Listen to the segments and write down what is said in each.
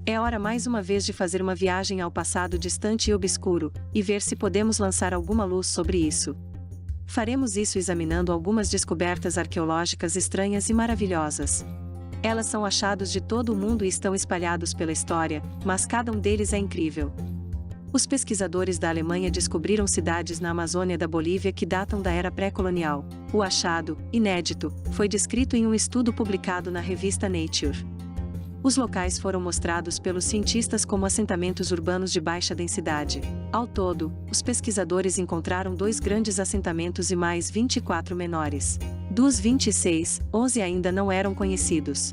É hora mais uma vez de fazer uma viagem ao passado distante e obscuro, e ver se podemos lançar alguma luz sobre isso. Faremos isso examinando algumas descobertas arqueológicas estranhas e maravilhosas. Elas são achados de todo o mundo e estão espalhados pela história, mas cada um deles é incrível. Os pesquisadores da Alemanha descobriram cidades na Amazônia da Bolívia que datam da era pré-colonial. O achado, inédito, foi descrito em um estudo publicado na revista Nature. Os locais foram mostrados pelos cientistas como assentamentos urbanos de baixa densidade. Ao todo, os pesquisadores encontraram 2 grandes assentamentos e mais 24 menores. Dos 26, 11 ainda não eram conhecidos.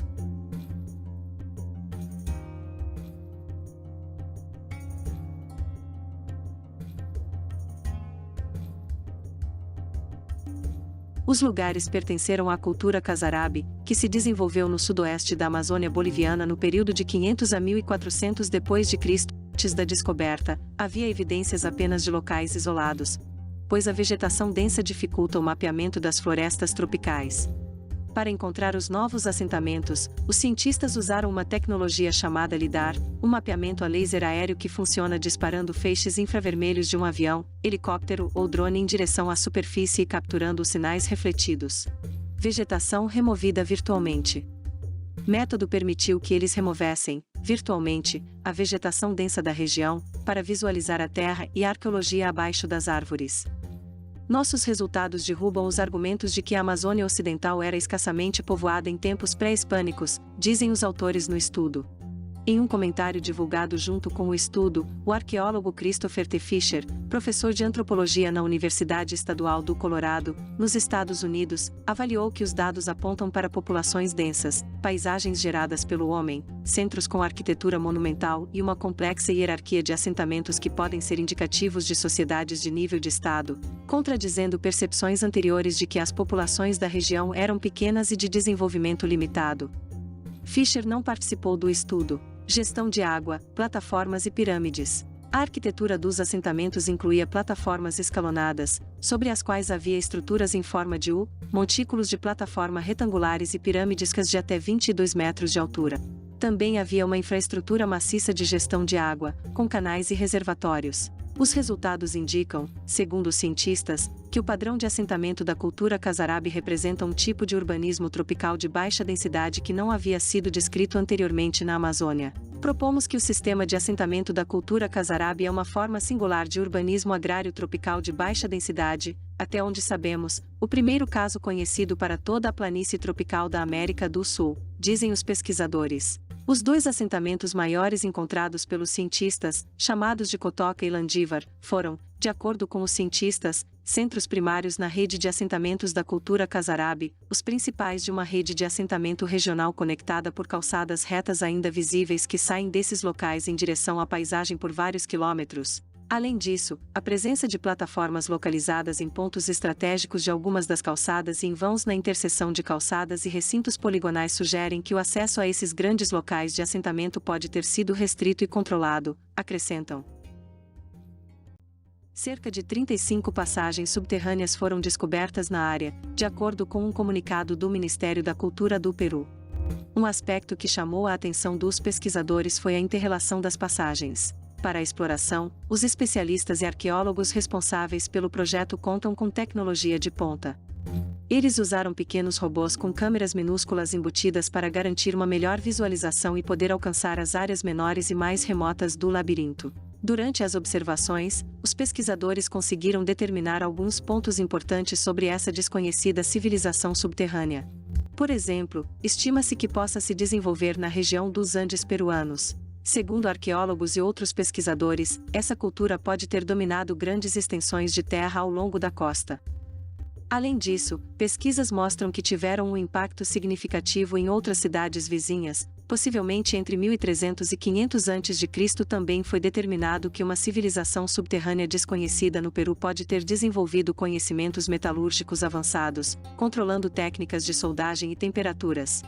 Os lugares pertenceram à cultura Casarabe, que se desenvolveu no sudoeste da Amazônia boliviana no período de 500 a 1400 d.C. Antes da descoberta, havia evidências apenas de locais isolados, pois a vegetação densa dificulta o mapeamento das florestas tropicais. Para encontrar os novos assentamentos, os cientistas usaram uma tecnologia chamada LIDAR, um mapeamento a laser aéreo que funciona disparando feixes infravermelhos de um avião, helicóptero ou drone em direção à superfície e capturando os sinais refletidos. Vegetação removida virtualmente. Método permitiu que eles removessem, virtualmente, a vegetação densa da região, para visualizar a terra e a arqueologia abaixo das árvores. Nossos resultados derrubam os argumentos de que a Amazônia Ocidental era escassamente povoada em tempos pré-hispânicos, dizem os autores no estudo. Em um comentário divulgado junto com o estudo, o arqueólogo Christopher T. Fisher, professor de antropologia na Universidade Estadual do Colorado, nos Estados Unidos, avaliou que os dados apontam para populações densas, paisagens geradas pelo homem, centros com arquitetura monumental e uma complexa hierarquia de assentamentos que podem ser indicativos de sociedades de nível de estado, contradizendo percepções anteriores de que as populações da região eram pequenas e de desenvolvimento limitado. Fisher não participou do estudo. Gestão de água, plataformas e pirâmides. A arquitetura dos assentamentos incluía plataformas escalonadas, sobre as quais havia estruturas em forma de U, montículos de plataforma retangulares e pirâmides de até 22 metros de altura. Também havia uma infraestrutura maciça de gestão de água, com canais e reservatórios. Os resultados indicam, segundo os cientistas, que o padrão de assentamento da cultura Casarabe representa um tipo de urbanismo tropical de baixa densidade que não havia sido descrito anteriormente na Amazônia. Propomos que o sistema de assentamento da cultura Casarabe é uma forma singular de urbanismo agrário tropical de baixa densidade, até onde sabemos, o primeiro caso conhecido para toda a planície tropical da América do Sul, dizem os pesquisadores. Os 2 assentamentos maiores encontrados pelos cientistas, chamados de Cotoca e Landívar, foram, de acordo com os cientistas, centros primários na rede de assentamentos da cultura Casarabe, os principais de uma rede de assentamento regional conectada por calçadas retas ainda visíveis que saem desses locais em direção à paisagem por vários quilômetros. Além disso, a presença de plataformas localizadas em pontos estratégicos de algumas das calçadas e em vãos na interseção de calçadas e recintos poligonais sugerem que o acesso a esses grandes locais de assentamento pode ter sido restrito e controlado, acrescentam. Cerca de 35 passagens subterrâneas foram descobertas na área, de acordo com um comunicado do Ministério da Cultura do Peru. Um aspecto que chamou a atenção dos pesquisadores foi a interrelação das passagens. Para a exploração, os especialistas e arqueólogos responsáveis pelo projeto contam com tecnologia de ponta. Eles usaram pequenos robôs com câmeras minúsculas embutidas para garantir uma melhor visualização e poder alcançar as áreas menores e mais remotas do labirinto. Durante as observações, os pesquisadores conseguiram determinar alguns pontos importantes sobre essa desconhecida civilização subterrânea. Por exemplo, estima-se que possa se desenvolver na região dos Andes peruanos. Segundo arqueólogos e outros pesquisadores, essa cultura pode ter dominado grandes extensões de terra ao longo da costa. Além disso, pesquisas mostram que tiveram um impacto significativo em outras cidades vizinhas, possivelmente entre 1300 e 500 a.C. Também foi determinado que uma civilização subterrânea desconhecida no Peru pode ter desenvolvido conhecimentos metalúrgicos avançados, controlando técnicas de soldagem e temperaturas.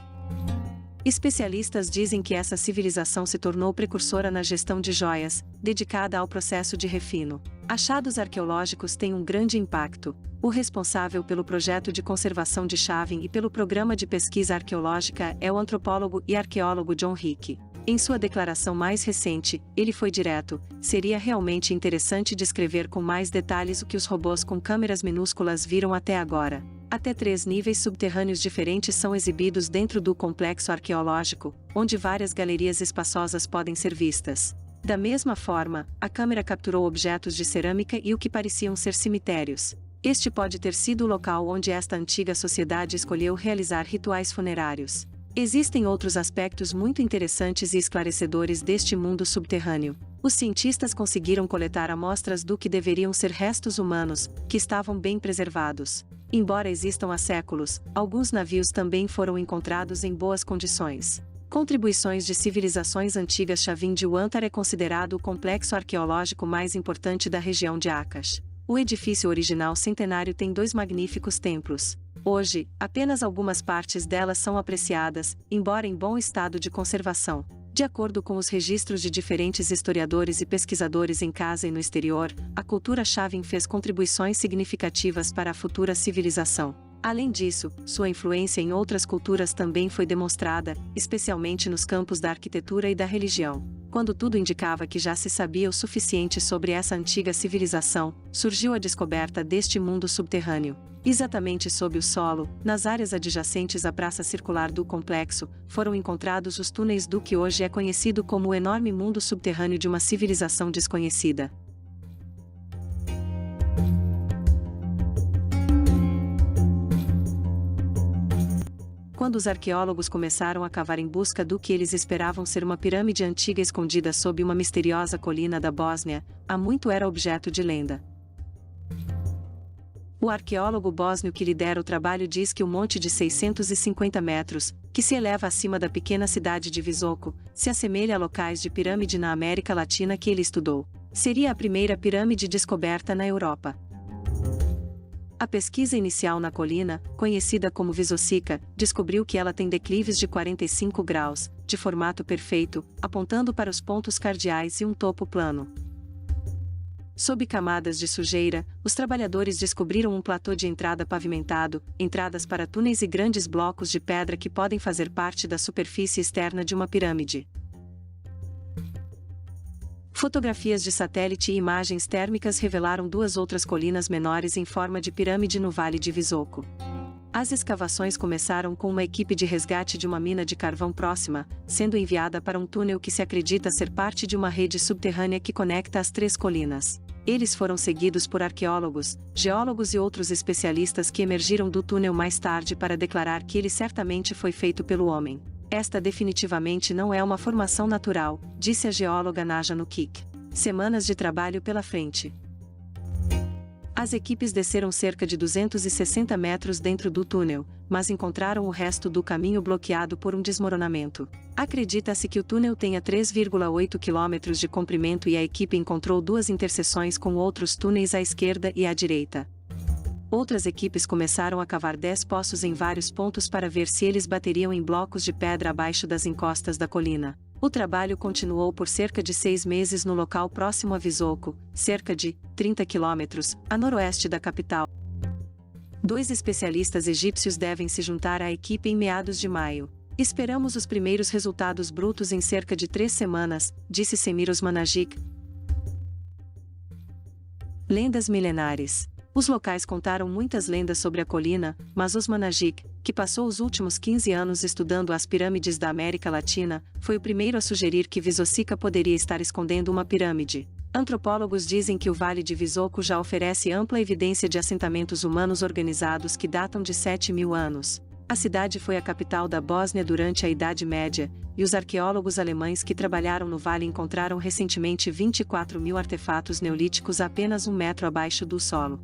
Especialistas dizem que essa civilização se tornou precursora na gestão de joias, dedicada ao processo de refino. Achados arqueológicos têm um grande impacto. O responsável pelo projeto de conservação de Chavin e pelo programa de pesquisa arqueológica é o antropólogo e arqueólogo John Hick. Em sua declaração mais recente, ele foi direto: seria realmente interessante descrever com mais detalhes o que os robôs com câmeras minúsculas viram até agora. Até 3 níveis subterrâneos diferentes são exibidos dentro do complexo arqueológico, onde várias galerias espaçosas podem ser vistas. Da mesma forma, a câmera capturou objetos de cerâmica e o que pareciam ser cemitérios. Este pode ter sido o local onde esta antiga sociedade escolheu realizar rituais funerários. Existem outros aspectos muito interessantes e esclarecedores deste mundo subterrâneo. Os cientistas conseguiram coletar amostras do que deveriam ser restos humanos, que estavam bem preservados. Embora existam há séculos, alguns navios também foram encontrados em boas condições. Contribuições de civilizações antigas. Chavin de Huántar é considerado o complexo arqueológico mais importante da região de Ancash. O edifício original centenário tem 2 magníficos templos. Hoje, apenas algumas partes delas são apreciadas, embora em bom estado de conservação. De acordo com os registros de diferentes historiadores e pesquisadores em casa e no exterior, a cultura Chavin fez contribuições significativas para a futura civilização. Além disso, sua influência em outras culturas também foi demonstrada, especialmente nos campos da arquitetura e da religião. Quando tudo indicava que já se sabia o suficiente sobre essa antiga civilização, surgiu a descoberta deste mundo subterrâneo. Exatamente sob o solo, nas áreas adjacentes à praça circular do complexo, foram encontrados os túneis do que hoje é conhecido como o enorme mundo subterrâneo de uma civilização desconhecida. Quando os arqueólogos começaram a cavar em busca do que eles esperavam ser uma pirâmide antiga escondida sob uma misteriosa colina da Bósnia, há muito era objeto de lenda. O arqueólogo bósnio que lidera o trabalho diz que o monte de 650 metros, que se eleva acima da pequena cidade de Visoko, se assemelha a locais de pirâmide na América Latina que ele estudou. Seria a primeira pirâmide descoberta na Europa. A pesquisa inicial na colina, conhecida como Visocica, descobriu que ela tem declives de 45 graus, de formato perfeito, apontando para os pontos cardeais e um topo plano. Sob camadas de sujeira, os trabalhadores descobriram um platô de entrada pavimentado, entradas para túneis e grandes blocos de pedra que podem fazer parte da superfície externa de uma pirâmide. Fotografias de satélite e imagens térmicas revelaram 2 outras colinas menores em forma de pirâmide no Vale de Visoko. As escavações começaram com uma equipe de resgate de uma mina de carvão próxima, sendo enviada para um túnel que se acredita ser parte de uma rede subterrânea que conecta as 3 colinas. Eles foram seguidos por arqueólogos, geólogos e outros especialistas que emergiram do túnel mais tarde para declarar que ele certamente foi feito pelo homem. Esta definitivamente não é uma formação natural, disse a geóloga Naja Nukik. Semanas de trabalho pela frente. As equipes desceram cerca de 260 metros dentro do túnel, mas encontraram o resto do caminho bloqueado por um desmoronamento. Acredita-se que o túnel tenha 3,8 km de comprimento e a equipe encontrou 2 interseções com outros túneis à esquerda e à direita. Outras equipes começaram a cavar 10 poços em vários pontos para ver se eles bateriam em blocos de pedra abaixo das encostas da colina. O trabalho continuou por cerca de 6 meses no local próximo a Visoko, cerca de 30 quilômetros a noroeste da capital. 2 especialistas egípcios devem se juntar à equipe em meados de maio. Esperamos os primeiros resultados brutos em cerca de 3 semanas, disse Semir Osmanagic. Lendas milenares. Os locais contaram muitas lendas sobre a colina, mas Osmanagic, que passou os últimos 15 anos estudando as pirâmides da América Latina, foi o primeiro a sugerir que Visocica poderia estar escondendo uma pirâmide. Antropólogos dizem que o Vale de Visoko já oferece ampla evidência de assentamentos humanos organizados que datam de 7.000 anos. A cidade foi a capital da Bósnia durante a Idade Média, e os arqueólogos alemães que trabalharam no vale encontraram recentemente 24.000 artefatos neolíticos a apenas 1 metro abaixo do solo.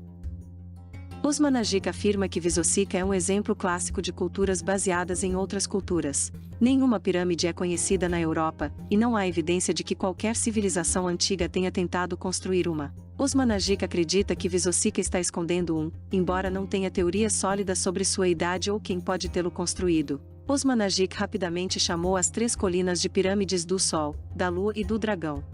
Osmanagic afirma que Visocica é um exemplo clássico de culturas baseadas em outras culturas. Nenhuma pirâmide é conhecida na Europa, e não há evidência de que qualquer civilização antiga tenha tentado construir uma. Osmanagic acredita que Visocica está escondendo um, embora não tenha teoria sólida sobre sua idade ou quem pode tê-lo construído. Osmanagic rapidamente chamou as 3 colinas de pirâmides do Sol, da Lua e do Dragão.